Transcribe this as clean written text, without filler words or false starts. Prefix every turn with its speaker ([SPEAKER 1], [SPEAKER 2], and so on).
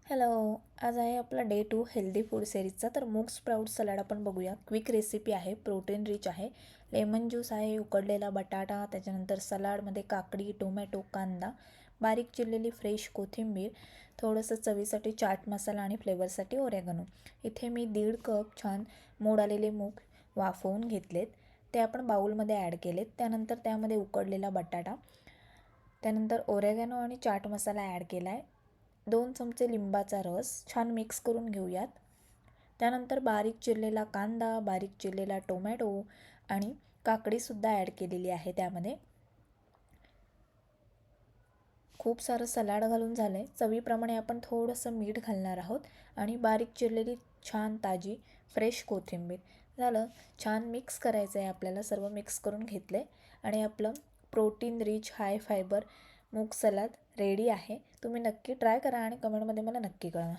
[SPEAKER 1] Hello. आज आहे आपला डे 2 हेल्दी फूड सिरीजचा. तर मूग स्प्राउट सलाड आपण बघूया. क्विक रेसिपी आहे, प्रोटीन रिच आहे. लेमन ज्यूस आहे, उकडलेला बटाटा, त्याच्यानंतर सलाडमध्ये काकडी, टोमॅटो, कांदा, बारीक चिरलेली फ्रेश कोथिंबीर, थोडंसं चवीसाठी चाट मसाला आणि फ्लेवरसाठी ओरेगनो. इथे मी 1.5 कप छान मोड आलेले मूग वाफवून घेतलेत. ते आपण बाउलमध्ये ॲड केलेत. त्यानंतर त्यामध्ये उकडलेला बटाटा, त्यानंतर ओरेगॅनो आणि चाट मसाला ॲड केला आहे. 2 चमचे लिंबाचा रस छान मिक्स करून घेऊयात. त्यानंतर बारीक चिरलेला कांदा, बारीक चिरलेला टोमॅटो आणि काकडीसुद्धा ॲड केलेली आहे. त्यामध्ये खूप सारं सलाड घालून झालं आहे. चवीप्रमाणे आपण थोडंसं मीठ घालणार आहोत आणि बारीक चिरलेली छान ताजी फ्रेश कोथिंबीर. झालं. छान मिक्स करायचं आहे आपल्याला. सर्व मिक्स करून घेतले आणि आपलं प्रोटीन रिच हाय फायबर मूग सलाद रेडी आहे. तुम्ही नक्की ट्राय करा आणि कमेंटमध्ये मला नक्की कळवा.